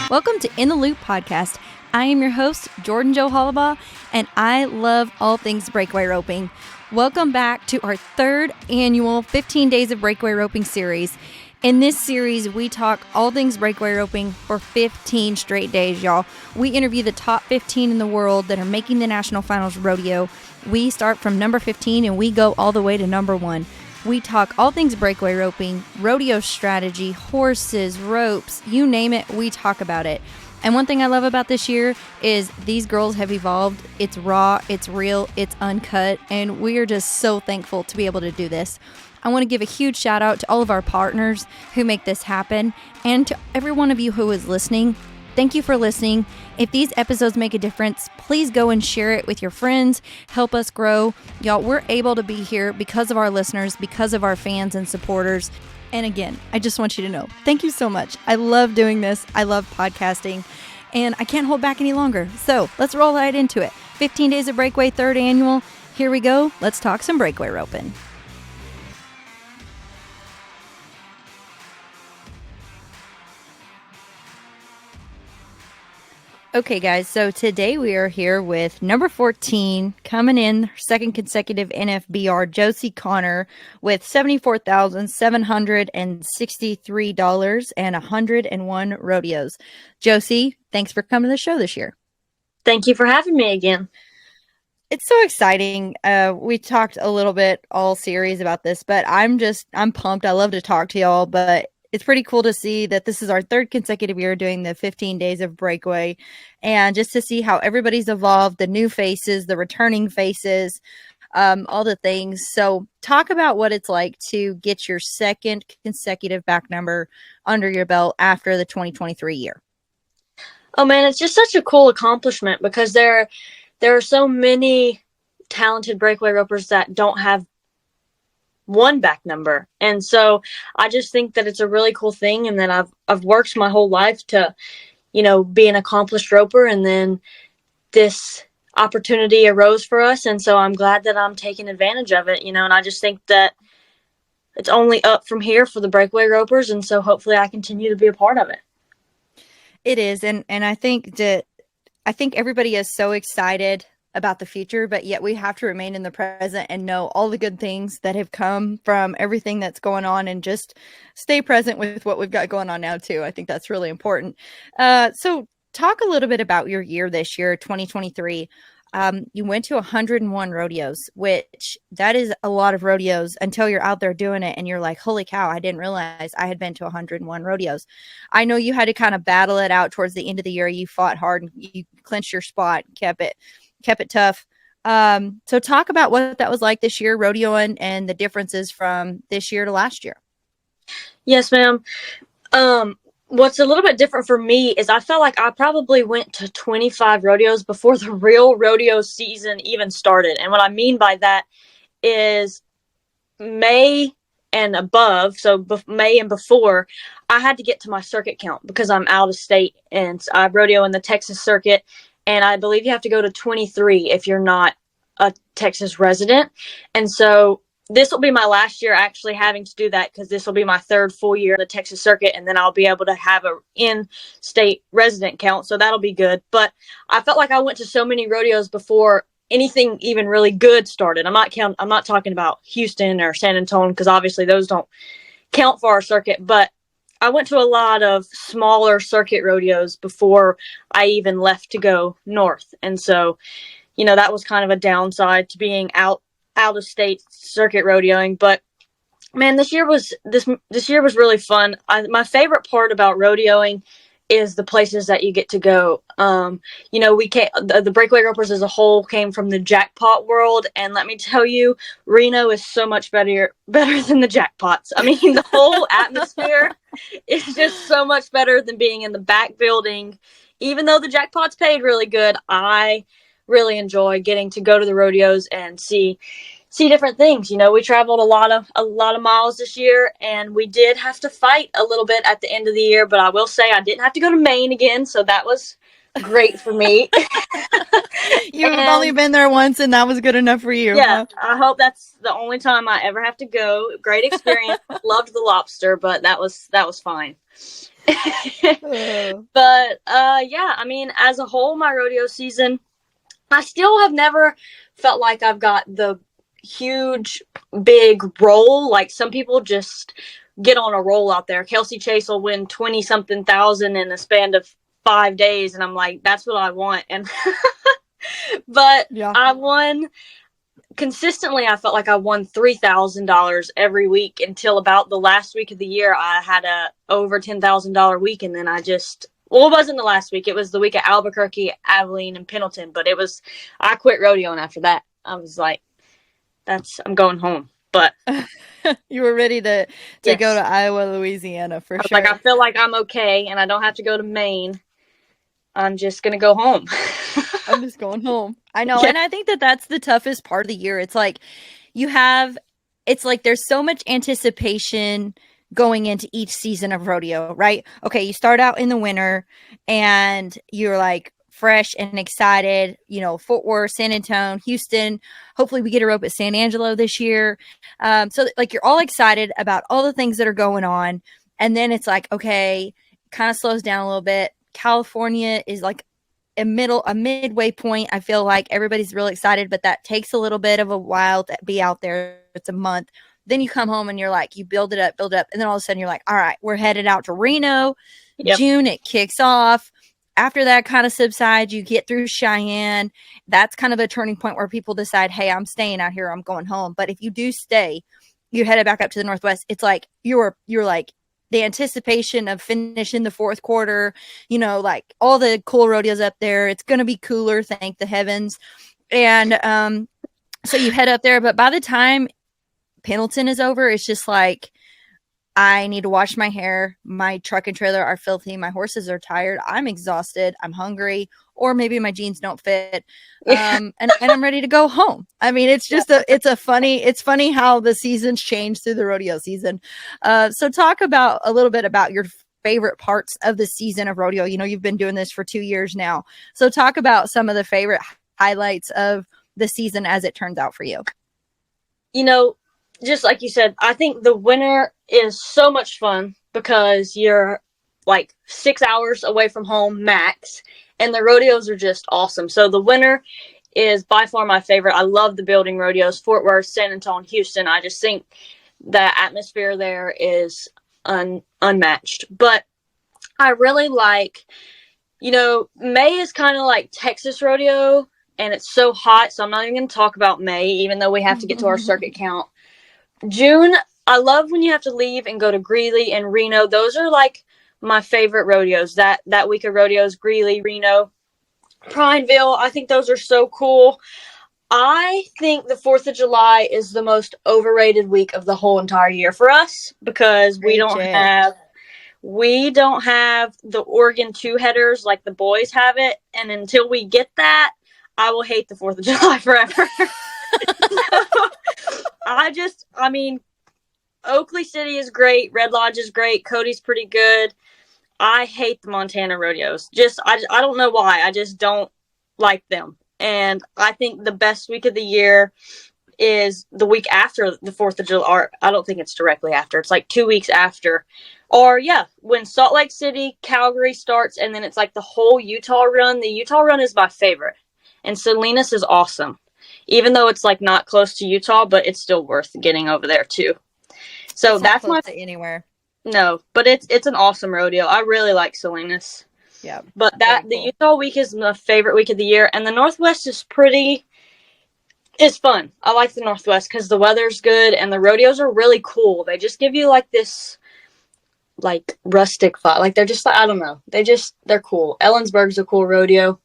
Welcome to In the Loop podcast. I am your host, Jordan Jo Hollabaugh, and I love all things breakaway roping. Welcome back to our third annual 15 Days of Breakaway Roping series. In this series, we talk all things breakaway roping for 15 straight days, y'all. We interview the top 15 in the world that are making the national finals rodeo. We start from number 15 and we go all the way to number 1. We talk all things breakaway roping, rodeo strategy, horses, ropes, you name it, we talk about it. And one thing I love about this year is these girls have evolved. It's raw, it's real, it's uncut, and we are just so thankful to be able to do this. I want to give a huge shout out to all of our partners who make this happen, and to every one of you who is listening. Thank you for listening. If these episodes make a difference, please go and share it with your friends. Help us grow. Y'all, we're able to be here because of our listeners, because of our fans and supporters. And again, I just want you to know, thank you so much. I love doing this. I love podcasting, and I can't hold back any longer. So let's roll right into it. 15 Days of Breakaway, third annual. Here we go. Let's talk some breakaway roping. Okay, guys, so today we are here with number 14, coming in, second consecutive NFBR, Josie Conner, with $74,763 and 101 rodeos. Josie, thanks for coming to the show this year. Thank you for having me again. It's so exciting. We talked a little bit all series about this, but I'm pumped. I love to talk to y'all, but it's pretty cool to see that this is our third consecutive year doing the 15 Days of Breakaway, and just to see how everybody's evolved, the new faces, the returning faces, all the things. So talk about what it's like to get your second consecutive back number under your belt after the 2023 year. Oh man, it's just such a cool accomplishment because there are so many talented breakaway ropers that don't have one back number. And so I just think that it's a really cool thing, and that I've worked my whole life to, be an accomplished roper, and then this opportunity arose for us, and so I'm glad that I'm taking advantage of it, and I just think that it's only up from here for the breakaway ropers, and so hopefully I continue to be a part of it. It is, and I think everybody is so excited about the future, but yet we have to remain in the present and know all the good things that have come from everything that's going on, and just stay present with what we've got going on now too. I think that's really important. So talk a little bit about your year this year, 2023. You went to 101 rodeos, which that is a lot of rodeos until you're out there doing it and you're like, holy cow, I didn't realize I had been to 101 rodeos. I know you had to kind of battle it out towards the end of the year. You fought hard and you clinched your spot, kept it tough. So talk about what that was like this year, rodeoing, and the differences from this year to last year. Yes, ma'am. What's a little bit different for me is I felt like I probably went to 25 rodeos before the real rodeo season even started. And what I mean by that is May and above, so May and before, I had to get to my circuit count because I'm out of state, and I rodeo in the Texas circuit. And I believe you have to go to 23 if you're not a Texas resident. And so this will be my last year actually having to do that, because this will be my third full year in the Texas circuit, and then I'll be able to have a in-state resident count. So that'll be good. But I felt like I went to so many rodeos before anything even really good started. I'm not talking about Houston or San Antonio, because obviously those don't count for our circuit. But I went to a lot of smaller circuit rodeos before I even left to go north. And so, that was kind of a downside to being out of state circuit rodeoing. But man, this year was really fun. My favorite part about rodeoing is the places that you get to go. The breakaway ropers as a whole came from the jackpot world, and let me tell you, Reno is so much better than the jackpots. I mean, the whole atmosphere is just so much better than being in the back building. Even though the jackpots paid really good, I really enjoy getting to go to the rodeos and see different things. We traveled a lot of miles this year, and we did have to fight a little bit at the end of the year, but I will say I didn't have to go to Maine again, so that was great for me. You've only been there once, and that was good enough for you. Yeah, huh? I hope that's the only time I ever have to go. Great experience. Loved the lobster, but that was fine. Oh. But yeah, I mean, as a whole, my rodeo season, I still have never felt like I've got the huge, big roll. Like some people just get on a roll out there. Kelsey Chase will win 20 something thousand in a span of 5 days. And I'm like, that's what I want. And, but Yeah. I won consistently. I felt like I won $3,000 every week until about the last week of the year. I had a over $10,000 week. And then I just, well, it wasn't the last week. It was the week at Albuquerque, Abilene, and Pendleton. But I quit rodeoing after that. I was like, I'm going home. But You were ready to yes. go to Iowa, Louisiana for sure. Like, I feel like I'm okay and I don't have to go to Maine. I'm just going to go home. I'm just going home. I know. Yeah. And I think that that's the toughest part of the year. It's like it's like there's so much anticipation going into each season of rodeo, right? Okay, you start out in the winter and you're like fresh and excited, Fort Worth, San Antonio, Houston. Hopefully we get a rope at San Angelo this year. So like you're all excited about all the things that are going on. And then it's like, okay, kind of slows down a little bit. California is like a midway point. I feel like everybody's really excited, but that takes a little bit of a while to be out there. It's a month. Then you come home and you're like, you build it up. And then all of a sudden you're like, all right, we're headed out to Reno. Yep. June, it kicks off. After that kind of subsides, you get through Cheyenne. That's kind of a turning point where people decide, hey, I'm staying out here. I'm going home. But if you do stay, you're headed back up to the Northwest. It's like you're like the anticipation of finishing the fourth quarter, like all the cool rodeos up there. It's going to be cooler, thank the heavens. And so you head up there. But by the time Pendleton is over, it's just like, I need to wash my hair. My truck and trailer are filthy. My horses are tired. I'm exhausted. I'm hungry. Or maybe my jeans don't fit. And I'm ready to go home. I mean, it's just it's funny how the seasons change through the rodeo season. So talk a little bit about your favorite parts of the season of rodeo. You've been doing this for 2 years now. So talk about some of the favorite highlights of the season as it turns out for you. Just like you said, I think the winter is so much fun because you're like 6 hours away from home max, and the rodeos are just awesome. So the winter is by far my favorite. I love the building rodeos, Fort Worth, San Antonio, Houston. I just think the atmosphere there is unmatched. But I really like, May is kind of like Texas rodeo, and it's so hot, so I'm not even going to talk about May, even though we have to get to our circuit count. June, I love when you have to leave and go to Greeley and Reno. Those are like my favorite rodeos. That week of rodeos, Greeley, Reno, Prineville. I think those are so cool. I think the 4th of July is the most overrated week of the whole entire year for us because we don't have the Oregon 2-headers like the boys have it. And until we get that, I will hate the 4th of July forever. Oakley City is great. Red Lodge is great. Cody's pretty good. I hate the Montana rodeos. I don't know why. I just don't like them. And I think the best week of the year is the week after the 4th of July. Or I don't think it's directly after. It's like 2 weeks after. Or, yeah, when Salt Lake City, Calgary starts, and then it's like the whole Utah run. The Utah run is my favorite. And Salinas is awesome. Even though it's like not close to Utah, but it's still worth getting over there too. So that's close to anywhere. No, but it's an awesome rodeo. I really like Salinas. Yeah. But the Utah week is my favorite week of the year, and the Northwest is fun. I like the Northwest because the weather's good and the rodeos are really cool. They just give you like this like rustic vibe. Like they're just like, I don't know. They're cool. Ellensburg's a cool rodeo.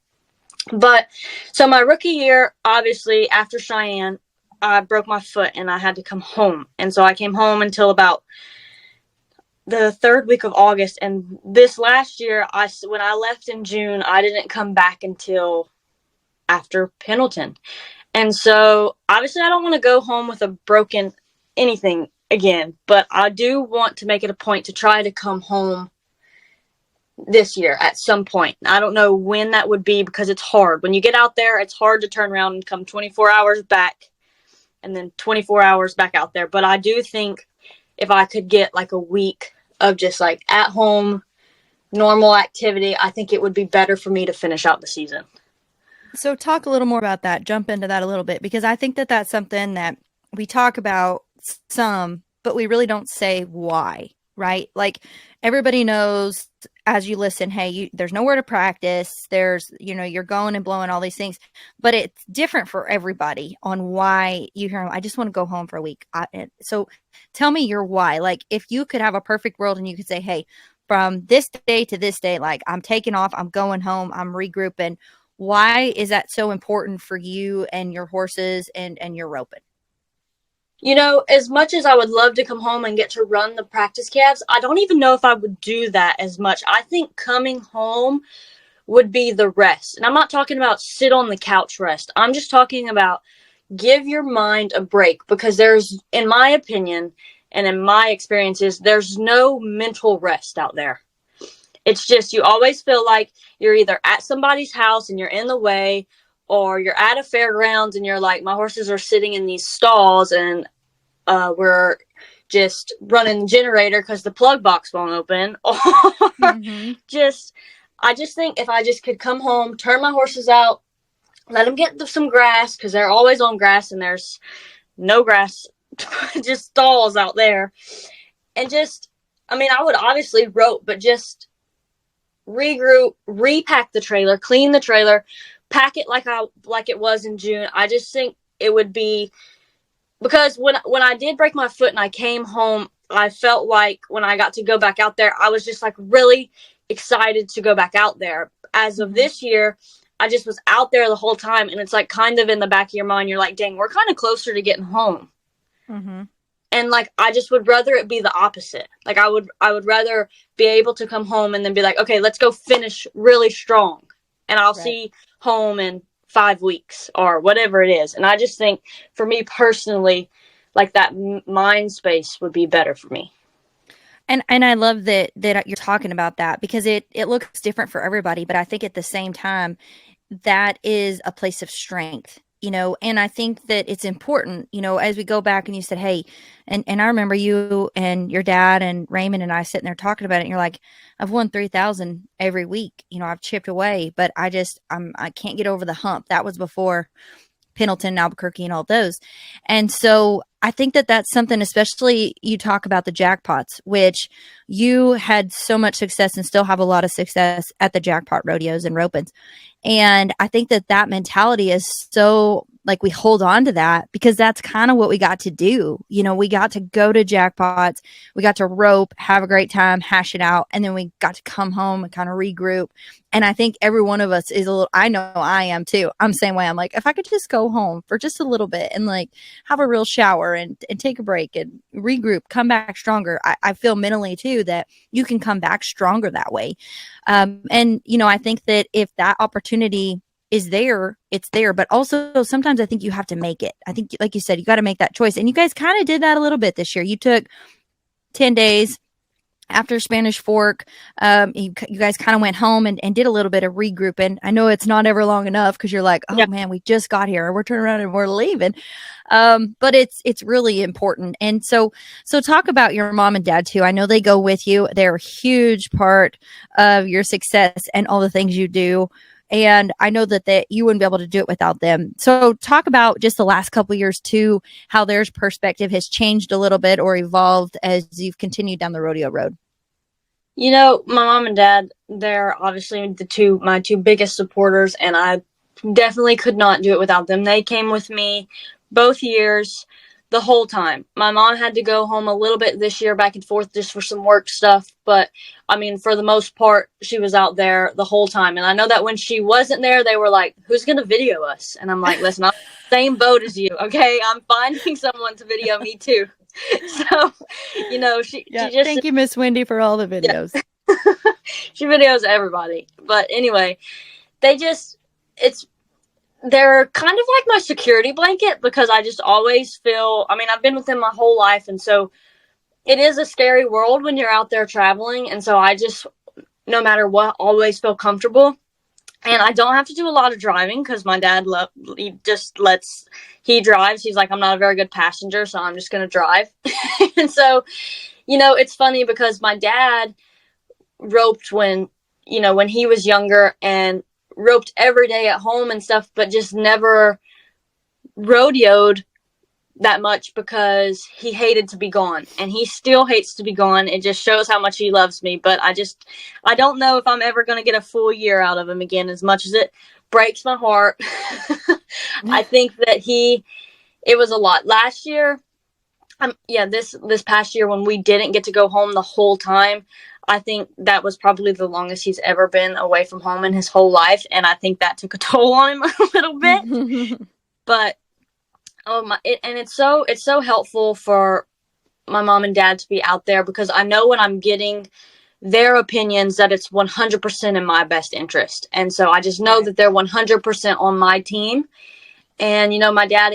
But so my rookie year, obviously after Cheyenne, I broke my foot and I had to come home. And so I came home until about the 3rd week of August. And this last year, when I left in June, I didn't come back until after Pendleton. And so obviously I don't want to go home with a broken anything again, but I do want to make it a point to try to come home this year at some point. I don't know when that would be because it's hard. When you get out there, it's hard to turn around and come 24 hours back and then 24 hours back out there. But I do think if I could get like a week of just like at home normal activity, I think it would be better for me to finish out the season. So talk a little more about that. Jump into that a little bit, because I think that that's something that we talk about some, but we really don't say why, right? Like everybody knows as you listen, hey, there's nowhere to practice. There's, you're going and blowing all these things, but it's different for everybody on why you hear, I just want to go home for a week. So tell me your why. Like if you could have a perfect world and you could say, hey, from this day to this day, like I'm taking off, I'm going home, I'm regrouping. Why is that so important for you and your horses and your roping? As much as I would love to come home and get to run the practice calves, I don't even know if I would do that as much. I think coming home would be the rest. And I'm not talking about sit on the couch rest. I'm just talking about give your mind a break, because there's, in my opinion and in my experiences, there's no mental rest out there. It's just you always feel like you're either at somebody's house and you're in the way, or you're at a fairgrounds and you're like, my horses are sitting in these stalls and we're just running the generator because the plug box won't open. Or I just think if I just could come home, turn my horses out, let them get some grass, because they're always on grass and there's no grass, just stalls out there. And I would obviously rope, but just regroup, repack the trailer, clean the trailer, pack it like it was in June. I just think it would be, because when I did break my foot and I came home, I felt like when I got to go back out there, I was just like really excited to go back out there. As of this year, I just was out there the whole time, and it's like kind of in the back of your mind, you're like, dang, we're kind of closer to getting home. And like, I just would rather it be the opposite. Like I would rather be able to come home and then be like, okay, let's go finish really strong, and I'll see home in 5 weeks or whatever it is. And I just think for me personally, like that mind space would be better for me. And I love that you're talking about that, because it looks different for everybody, but I think at the same time that is a place of strength. And I think that it's important, as we go back and you said, hey, and I remember you and your dad and Raymond and I sitting there talking about it, and you're like, I've won 3,000 every week. I've chipped away, but I can't get over the hump. That was before Pendleton, Albuquerque, and all those. And so I think that that's something, especially you talk about the jackpots, which you had so much success and still have a lot of success at the jackpot rodeos and ropings. And I think that mentality is so, like, we hold on to that because that's kind of what we got to do. We got to go to jackpots, we got to rope, have a great time, hash it out. And then we got to come home and kind of regroup. And I think every one of us is I know I am too. I'm the same way. I'm like, if I could just go home for just a little bit and like have a real shower and take a break and regroup, come back stronger. I feel mentally too that you can come back stronger that way. And I think that if that opportunity is there, it's there. But also sometimes I think you have to make it. I think, like you said, you got to make that choice. And you guys kind of did that a little bit this year. You took 10 days after Spanish Fork. You guys kind of went home and did a little bit of regrouping. I know it's not ever long enough because you're like, oh man, we just got here. We're turning around and we're leaving. But it's really important. And so talk about your mom and dad too. I know they go with you. They're a huge part of your success and all the things you do. And I know that you wouldn't be able to do it without them. So talk about just the last couple of years too, how their perspective has changed a little bit or evolved as you've continued down the rodeo road. My mom and dad, they're obviously my two biggest supporters, and I definitely could not do it without them. They came with me both years, the whole time. My mom had to go home a little bit this year, back and forth, just for some work stuff. But for the most part, she was out there the whole time. And I know that when she wasn't there, they were like, who's going to video us? And I'm like, listen, I'm in the same boat as you. Okay. I'm finding someone to video me too. So, she just, thank you, Miss Wendy, for all the videos. Yeah. She videos everybody. But anyway, they're kind of like my security blanket, because I just always feel, I've been with them my whole life. And so it is a scary world when you're out there traveling. And so I just, no matter what, always feel comfortable. And I don't have to do a lot of driving because my dad, he drives. He's like, I'm not a very good passenger, so I'm just going to drive. And so, it's funny because my dad roped when he was younger and roped every day at home and stuff, but just never rodeoed that much because he hated to be gone, and he still hates to be gone. It just shows how much he loves me, but I don't know if I'm ever going to get a full year out of him again, as much as it breaks my heart. I think that it was a lot last year. This past year when we didn't get to go home the whole time, I think that was probably the longest he's ever been away from home in his whole life, and I think that took a toll on him a little bit. But it's so helpful for my mom and dad to be out there, because I know when I'm getting their opinions that it's 100% in my best interest, and so I just know that they're 100% on my team. And my dad,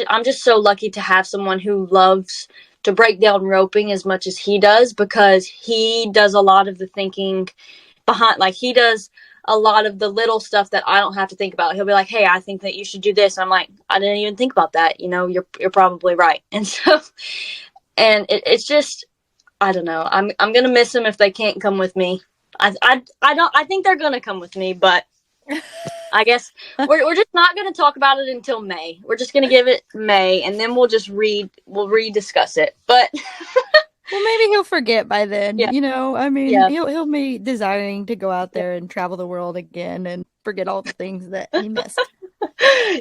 I'm just so lucky to have someone who loves to break down roping as much as he does, because he does a lot of the thinking behind, like he does a lot of the little stuff that I don't have to think about. He'll be like, "Hey, I think that you should do this." I'm like, "I didn't even think about that. You're probably right." And so, and it's just, I don't know. I'm gonna miss him if they can't come with me. I think they're gonna come with me, but I guess we're just not gonna talk about it until May. We're just gonna give it May, and then we'll rediscuss it. But well, maybe he'll forget by then. Yeah. I mean, Yeah. he'll be desiring to go out there and travel the world again and forget all the things that he missed.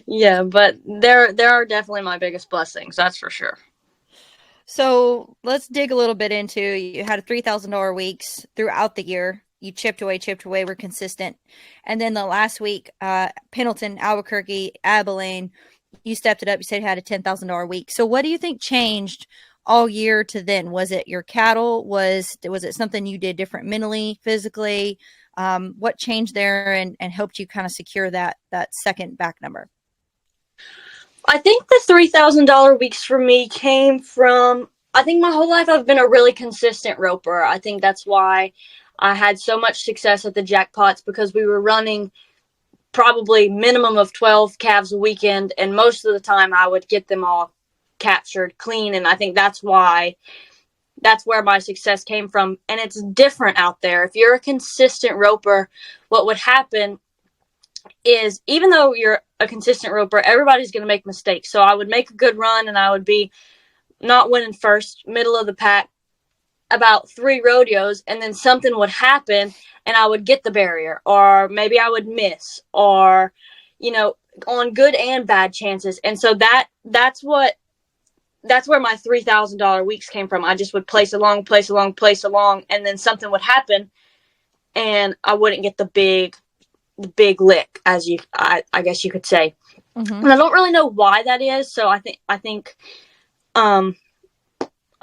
Yeah, but there are definitely my biggest blessings, that's for sure. So let's dig a little bit into, you had a $3,000 weeks throughout the year. You chipped away, were consistent. And then the last week, Pendleton, Albuquerque, Abilene, you stepped it up. You said you had a $10,000 week. So what do you think changed all year to then? Was it your cattle? Was it something you did different mentally, physically? What changed there and helped you kind of secure that second back number? I think the $3,000 weeks for me came from, I think my whole life I've been a really consistent roper. I think that's why I had so much success at the jackpots, because we were running probably minimum of 12 calves a weekend, and most of the time I would get them all captured clean, and I think that's where my success came from. And it's different out there. If you're a consistent roper, what would happen is, even though you're a consistent roper, everybody's going to make mistakes. So I would make a good run and I would be not winning first, middle of the pack, about 3 rodeos, and then something would happen and I would get the barrier, or maybe I would miss, or on good and bad chances. And so that's where my $3,000 weeks came from. I just would place along, and then something would happen and I wouldn't get the big lick, as I guess you could say. Mm-hmm. And I don't really know why that is. So I think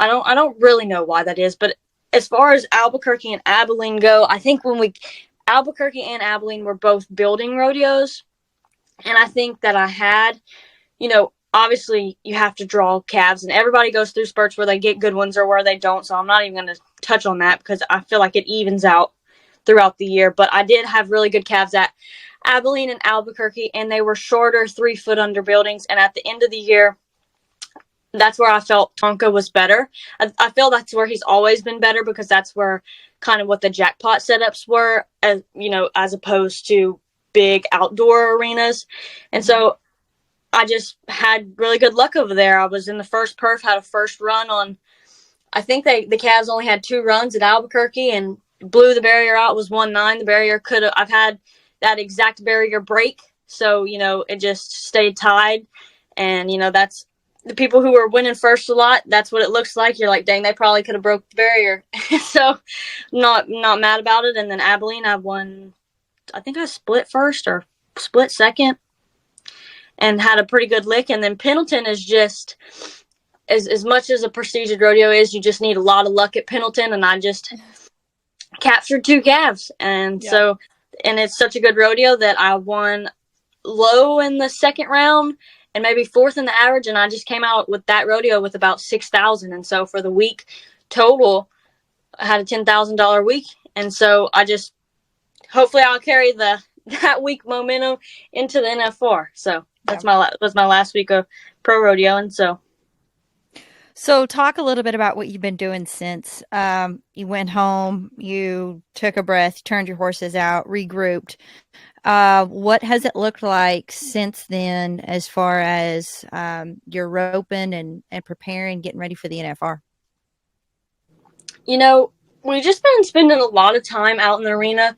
I don't really know why that is, but as far as Albuquerque and Abilene go, I think Albuquerque and Abilene were both building rodeos, and I think that I had, obviously you have to draw calves, and everybody goes through spurts where they get good ones or where they don't, so I'm not even going to touch on that because I feel like it evens out throughout the year. But I did have really good calves at Abilene and Albuquerque, and they were shorter 3-foot under buildings, and at the end of the year, that's where I felt Tonka was better. I feel that's where he's always been better, because that's where kind of what the jackpot setups were, as opposed to big outdoor arenas. And so I just had really good luck over there. I was in the first perf, had a first run on, I think the calves only had 2 runs at Albuquerque, and blew the barrier out, was 1-9. The barrier I've had that exact barrier break. So, it just stayed tied. And, that's the people who were winning first a lot. That's what it looks like. You're like, dang, they probably could have broke the barrier. So not mad about it. And then Abilene, I won, I think I split first or split second and had a pretty good lick. And then Pendleton is just, as much as a prestigious rodeo is, you just need a lot of luck at Pendleton. And I just captured 2 calves. And so, and it's such a good rodeo that I won low in the second round and maybe 4th in the average, and I just came out with that rodeo with about 6,000. And so for the week total, I had a $10,000 week, and so hopefully I'll carry that week momentum into the NFBR. So that's was my last week of pro rodeo, and so So, talk a little bit about what you've been doing since you went home, you took a breath, turned your horses out, regrouped. What has it looked like since then as far as your roping and preparing, getting ready for the NFR? You know, we've just been spending a lot of time out in the arena.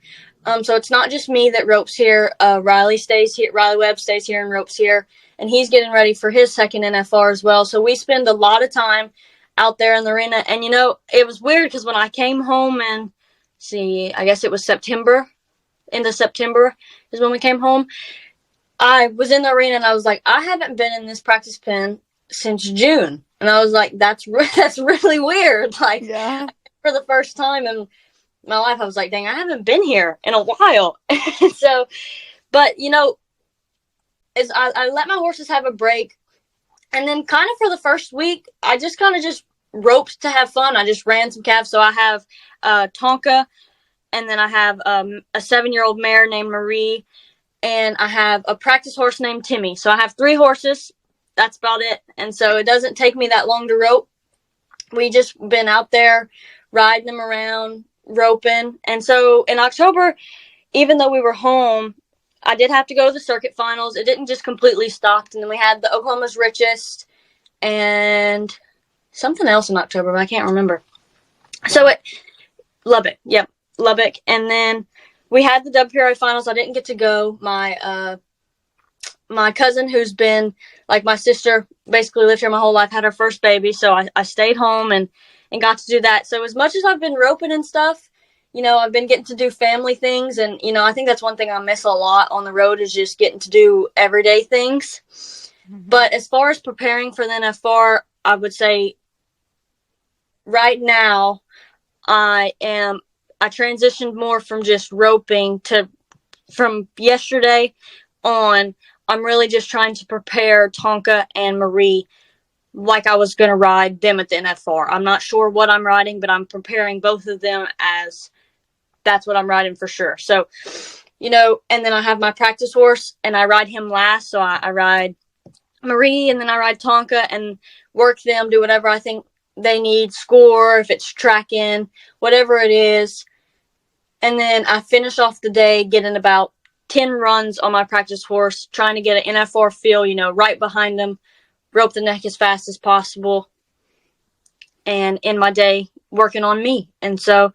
So it's not just me that ropes here. Riley stays here. Riley Webb stays here and ropes here, and he's getting ready for his second NFR as well. So we spend a lot of time out there in the arena. And it was weird because when I came home and I guess it was September, end of September is when we came home. I was in the arena and I was like, I haven't been in this practice pen since June, and I was like, that's really weird. Like, Yeah. for the first time in my life, I was like, dang, I haven't been here in a while. So, but as I let my horses have a break, and then kind of for the first week, I just kind of just roped to have fun. I just ran some calves. So I have Tonka, and then I have a 7-year-old mare named Marie, and I have a practice horse named Timmy. So I have 3 horses. That's about it. And so it doesn't take me that long to rope. We just been out there riding them around, roping. And so in October, even though we were home, I did have to go to the circuit finals. It didn't just completely stop. And then we had the Oklahoma's Richest and something else in October, but I can't remember. So Lubbock. Yep, Lubbock. And then we had the WPRA finals. I didn't get to go. My cousin, who's been like my sister, basically lived here my whole life, had her first baby. So I stayed home and got to do that. So as much as I've been roping and stuff, I've been getting to do family things. And, I think that's one thing I miss a lot on the road is just getting to do everyday things. Mm-hmm. But as far as preparing for the NFR, I would say right now I transitioned more from just roping from yesterday on. I'm really just trying to prepare Tonka and Marie like I was going to ride them at the NFR. I'm not sure what I'm riding, but I'm preparing both of them as that's what I'm riding for sure. So, and then I have my practice horse and I ride him last. So I ride Marie and then I ride Tonka and work them, do whatever I think they need, score, if it's tracking, whatever it is. And then I finish off the day getting about 10 runs on my practice horse, trying to get an NFR feel, right behind them, rope the neck as fast as possible, and end my day working on me. And so,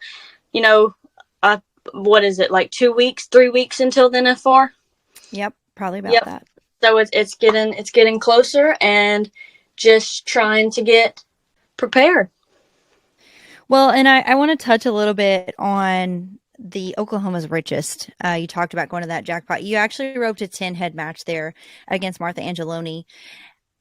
what is it, like 3 weeks until the NFR? Yep, probably about that. So it's getting closer and just trying to get prepared. Well, and I want to touch a little bit on the Oklahoma's Richest. You talked about going to that jackpot. You actually roped a 10-head match there against Martha Angeloni.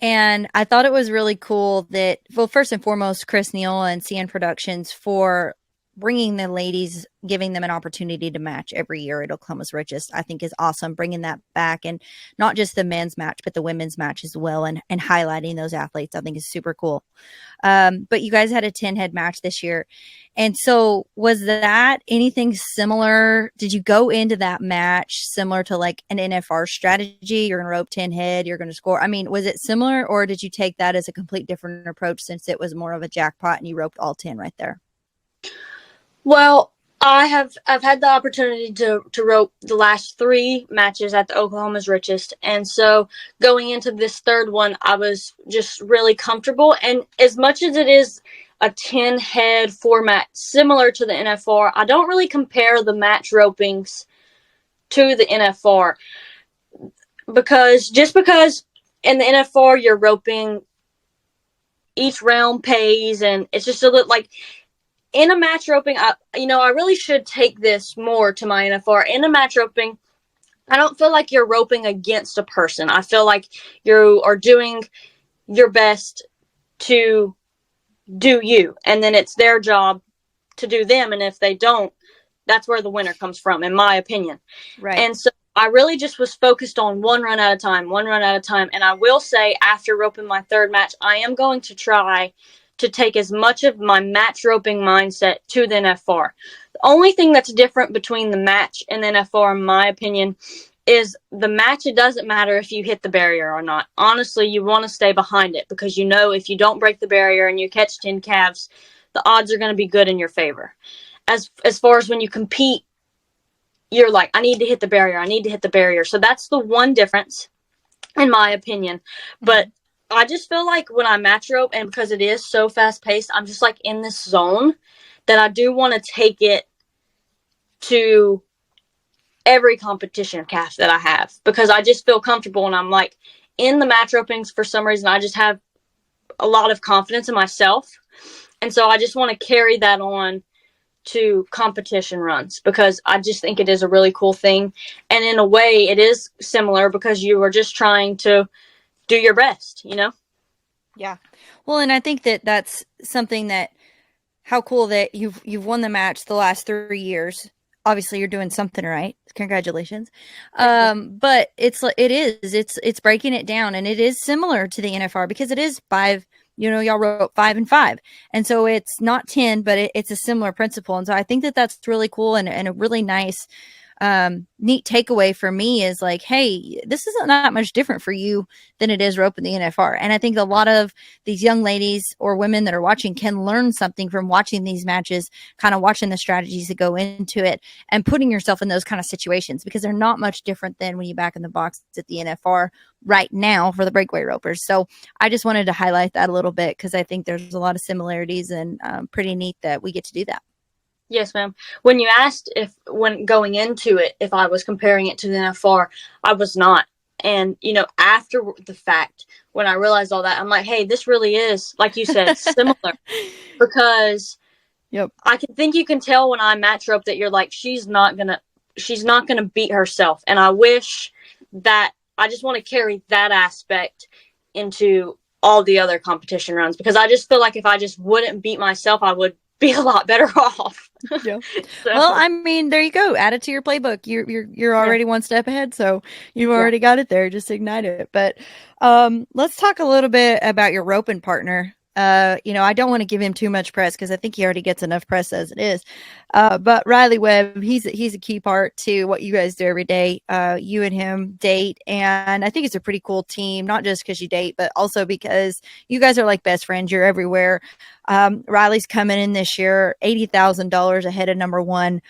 And I thought it was really cool that, well, first and foremost, Chris Neal and CN Productions for bringing the ladies, giving them an opportunity to match every year at Oklahoma's Richest, I think is awesome. Bringing that back, and not just the men's match, but the women's match as well, and highlighting those athletes, I think is super cool. But you guys had a 10-head match this year. And so was that anything similar? Did you go into that match similar to like an NFR strategy? You're going to rope 10 head, you're going to score. I mean, was it similar, or did you take that as a complete different approach since it was more of a jackpot and you roped all 10 right there? Well, I've had the opportunity to rope the last 3 matches at the Oklahoma's Richest. And so going into this third one, I was just really comfortable. And as much as it is a 10-head format similar to the NFR, I don't really compare the match ropings to the NFR. Because in the NFR, you're roping each round pays, and it's just a little like... In a match roping, I really should take this more to my NFR. In a match roping, I don't feel like you're roping against a person. I feel like you are doing your best to do you, and then it's their job to do them. And if they don't, that's where the winner comes from, in my opinion. Right. And so I really just was focused on one run at a time. And I will say, after roping my third match, I am going to try to take as much of my match roping mindset to the NFR. The only thing that's different between the match and the NFR, in my opinion, is the match. It doesn't matter if you hit the barrier or not. Honestly, you want to stay behind it because you know if you don't break the barrier and you catch 10 calves, the odds are going to be good in your favor. As far as when you compete, you're like, I need to hit the barrier. I need to hit the barrier. So that's the one difference, in my opinion. But I just feel like when I match rope, and because it is so fast paced, I'm just like in this zone that I do want to take it to every competition calf that I have, because I just feel comfortable, and I'm like in the match ropings for some reason. I just have a lot of confidence in myself. And so I just want to carry that on to competition runs because I just think it is a really cool thing. And in a way, it is similar because you are just trying to do your best, you know? Yeah. Well, and I think that that's something that, how cool that you've won the match the last 3 years. Obviously, you're doing something right. Congratulations. But it's breaking it down, and it is similar to the NFR because it is 5. Y'all wrote 5 and 5, and so it's not 10, but it's a similar principle. And so I think that that's really cool and a really nice, neat takeaway for me is like, hey, this isn't that much different for you than it is rope in the NFR. And I think a lot of these young ladies or women that are watching can learn something from watching these matches, kind of watching the strategies that go into it and putting yourself in those kind of situations, because they're not much different than when you back in the box at the NFR right now for the breakaway ropers. So I just wanted to highlight that a little bit because I think there's a lot of similarities, and pretty neat that we get to do that. Yes, ma'am. When you asked when going into it, if I was comparing it to the NFR, I was not. And, after the fact, when I realized all that, I'm like, hey, this really is, like you said, similar. Because Yep. I think you can tell when I match rope that you're like, she's not gonna beat herself. And I wish that I just want to carry that aspect into all the other competition runs, because I just feel like if I just wouldn't beat myself, I would be a lot better off. Yeah. So, Well, I mean, there you go. Add it to your playbook. You're already one step ahead, so you've already got it there. Just ignite it. But let's talk a little bit about your roping partner. I don't want to give him too much press because I think he already gets enough press as it is. But Riley Webb, he's a key part to what you guys do every day. You and him date, and I think it's a pretty cool team, not just because you date, but also because you guys are like best friends. You're everywhere. Riley's coming in this year, $80,000 ahead of number one.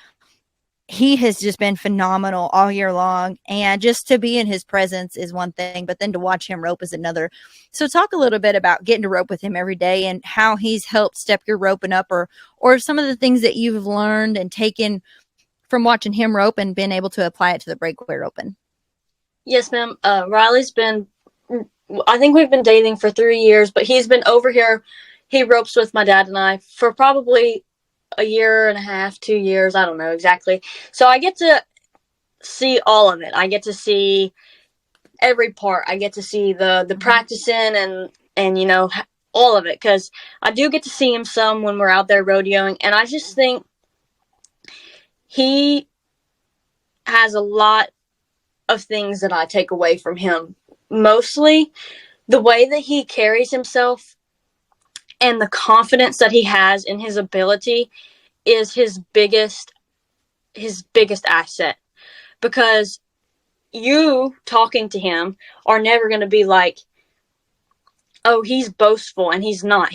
He has just been phenomenal all year long, and just to be in his presence is one thing, but then to watch him rope is another. So talk a little bit about getting to rope with him every day and how he's helped step your roping up, or some of the things that you've learned and taken from watching him rope and been able to apply it to the breakaway roping. Yes, ma'am. Riley's been, I think we've been dating for 3 years, but he's been over here. He ropes with my dad and I for probably a year and a half, 2 years. I don't know exactly. So I get to see all of it. I get to see every part. I get to see the practicing and all of it, because I do get to see him some when we're out there rodeoing. And I just think he has a lot of things that I take away from him. Mostly the way that he carries himself and the confidence that he has in his ability is his biggest asset. Because you talking to him are never going to be like, oh, he's boastful, and he's not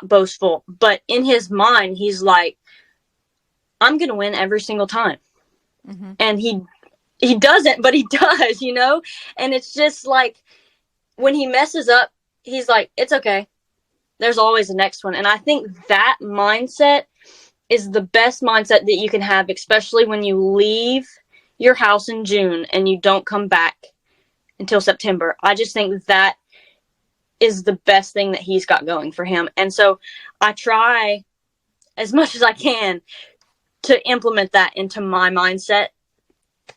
boastful. But in his mind, he's like, I'm going to win every single time. Mm-hmm. And he doesn't, but he does, and it's just like when he messes up, he's like, it's okay. There's always the next one. And I think that mindset is the best mindset that you can have, especially when you leave your house in June and you don't come back until September. I just think that is the best thing that he's got going for him. And so I try as much as I can to implement that into my mindset,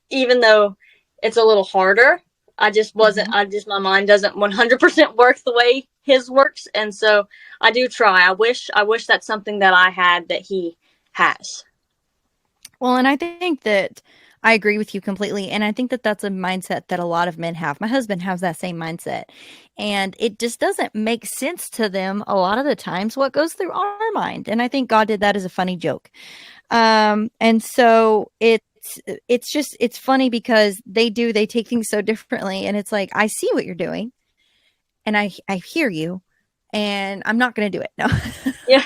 even though it's a little harder. I just wasn't, my mind doesn't 100% work the way his works. And so I do try. I wish that's something that I had that he has. Well, and I think that I agree with you completely. And I think that that's a mindset that a lot of men have. My husband has that same mindset. And it just doesn't make sense to them a lot of the times what goes through our mind. And I think God did that as a funny joke. And so it's it's funny because they take things so differently, and it's like, I see what you're doing, and I hear you, and I'm not going to do it. No. Yeah.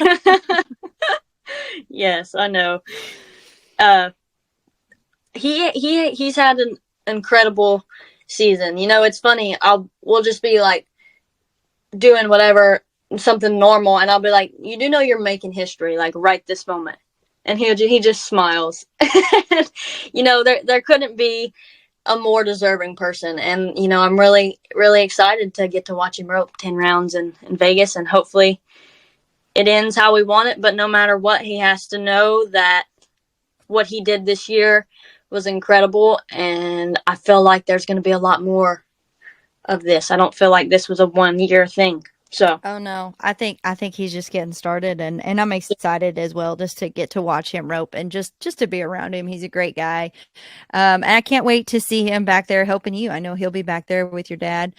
Yes, I know. Uh, he's had an incredible season. You know, it's funny. We'll just be like doing whatever, something normal, and I'll be like, "You do know you're making history, like right this moment," and he just smiles. You know, there couldn't be a more deserving person, and you know, I'm really excited to get to watch him rope 10 rounds in Vegas, and hopefully it ends how we want it. But no matter what, he has to know that what he did this year was incredible, and I feel like there's going to be a lot more of this. I don't feel like this was a 1 year thing. So, Oh no, I think he's just getting started, and I'm excited as well just to get to watch him rope and just to be around him. He's a great guy. And I can't wait to see him back there helping you. I know he'll be back there with your dad,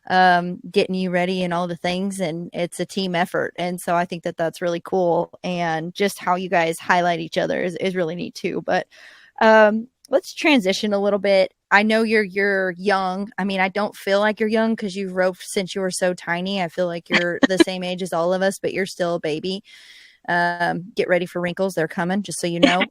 getting you ready and all the things. And it's a team effort. And so I think that that's really cool. And just how you guys highlight each other is really neat too. But let's transition a little bit. I know you're young. I mean, I don't feel like you're young because you've roped since you were so tiny. I feel like you're the same age as all of us, but you're still a baby. Get ready for wrinkles. They're coming, just so you know.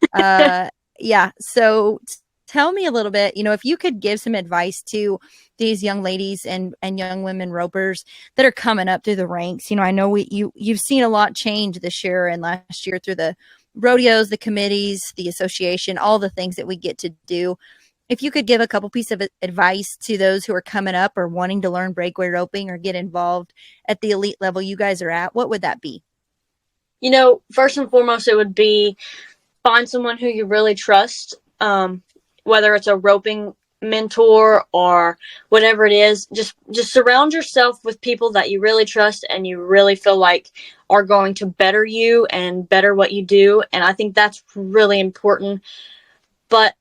Yeah. So tell me a little bit, if you could give some advice to these young ladies and young women ropers that are coming up through the ranks. I know you've seen a lot change this year and last year through the rodeos, the committees, the association, all the things that we get to do. If you could give a couple pieces of advice to those who are coming up or wanting to learn breakaway roping or get involved at the elite level you guys are at, what would that be? First and foremost, it would be find someone who you really trust, whether it's a roping mentor or whatever it is. Just surround yourself with people that you really trust and you really feel like are going to better you and better what you do. And I think that's really important. But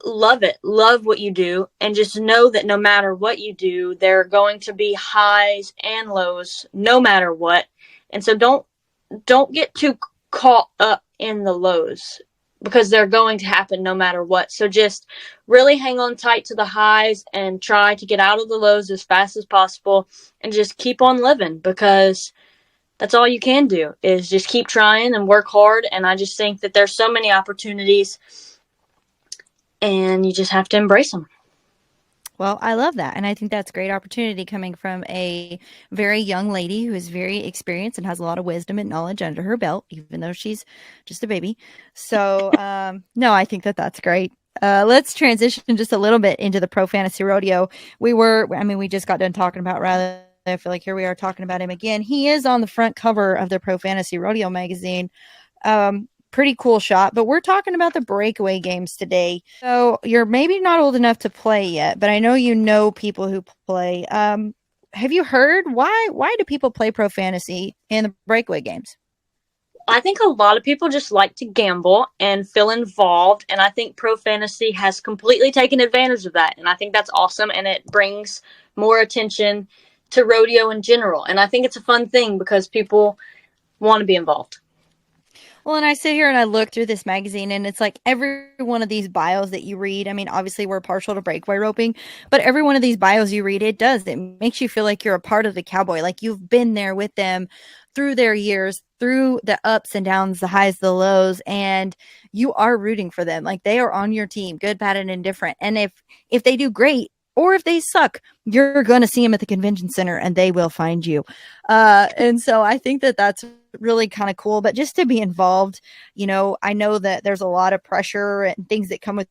love it. Love what you do. And just know that no matter what you do, there are going to be highs and lows no matter what. And so don't get too caught up in the lows because they're going to happen no matter what. So just really hang on tight to the highs and try to get out of the lows as fast as possible and just keep on living, because that's all you can do is just keep trying and work hard. And I just think that there's so many opportunities and you just have to embrace them. Well, I love that. And I think that's a great opportunity coming from a very young lady who is very experienced and has a lot of wisdom and knowledge under her belt, even though she's just a baby. So, no, I think that that's great. Let's transition just a little bit into the Pro Fantasy Rodeo. We just got done talking about Riley. I feel like here we are talking about him again. He is on the front cover of the Pro Fantasy Rodeo magazine. Pretty cool shot, but we're talking about the breakaway games today. So you're maybe not old enough to play yet, but I know people who play. Have you heard why do people play Pro Fantasy in the breakaway games? I think a lot of people just like to gamble and feel involved, and I think Pro Fantasy has completely taken advantage of that, and I think that's awesome, and it brings more attention to rodeo in general, and I think it's a fun thing because people want to be involved. Well, and I sit here and I look through this magazine, and it's like every one of these bios that you read. I mean, obviously we're partial to breakaway roping, but every one of these bios you read, it makes you feel like you're a part of the cowboy, like you've been there with them through their years, through the ups and downs, the highs, the lows, and you are rooting for them. Like they are on your team, good, bad, and indifferent. And if they do great, or if they suck, you're going to see them at the convention center and they will find you. And so I think that that's really kind of cool. But just to be involved, I know that there's a lot of pressure and things that come with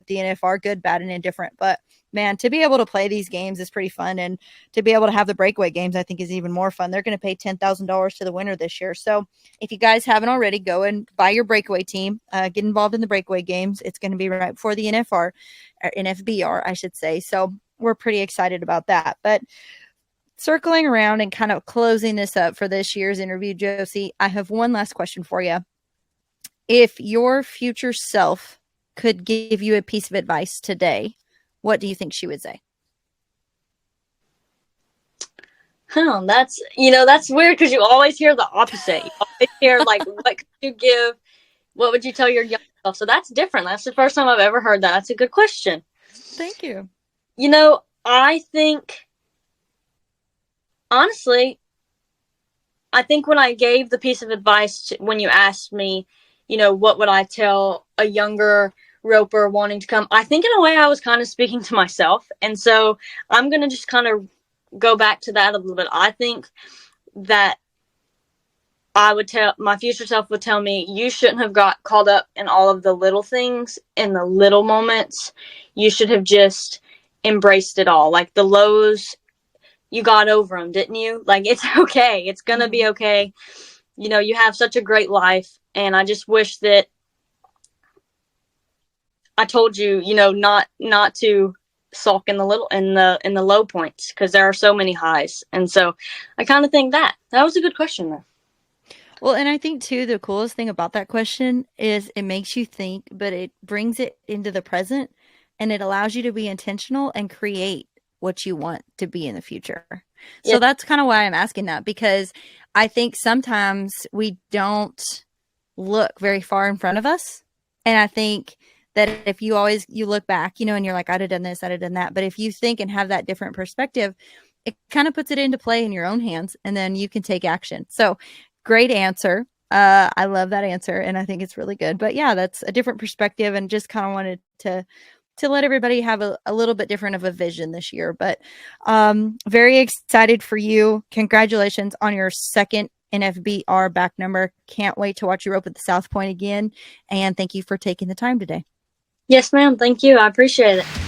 the NFR, good, bad, and indifferent. But man, to be able to play these games is pretty fun. And to be able to have the breakaway games, I think is even more fun. They're going to pay $10,000 to the winner this year. So if you guys haven't already, go and buy your breakaway team, get involved in the breakaway games. It's going to be right before the NFR, or NFBR, I should say. So we're pretty excited about that. But circling around and kind of closing this up for this year's interview, Josie, I have one last question for you. If your future self could give you a piece of advice today, what do you think she would say? That's weird because you always hear the opposite. You always hear like, what could you give? What would you tell your young So that's different. That's the first time I've ever heard that. That's a good question. Thank you. I think, honestly, I think when I gave the piece of advice when you asked me, what would I tell a younger roper wanting to come, I think in a way I was kind of speaking to myself. And so I'm going to just kind of go back to that a little bit. I think that my future self would tell me, you shouldn't have got caught up in all of the little things, in the little moments. You should have just embraced it all. Like the lows, you got over them, didn't you? Like, it's okay. It's going to be okay. You have such a great life. And I just wish that I told you, not to sulk in the low points, because there are so many highs. And so I kind of think that was a good question though. Well, and I think too, the coolest thing about that question is it makes you think, but it brings it into the present, and it allows you to be intentional and create what you want to be in the future. So that's kind of why I'm asking that, because I think sometimes we don't look very far in front of us. And I think that if you look back, and you're like, I'd have done this, I'd have done that. But if you think and have that different perspective, it kind of puts it into play in your own hands, and then you can take action. So great answer. I love that answer, and I think it's really good. But yeah, that's a different perspective, and just kind of wanted to let everybody have a little bit different of a vision this year. But very excited for you. Congratulations on your second NFBR back number. Can't wait to watch you rope at the South Point again. And thank you for taking the time today. Yes, ma'am. Thank you. I appreciate it.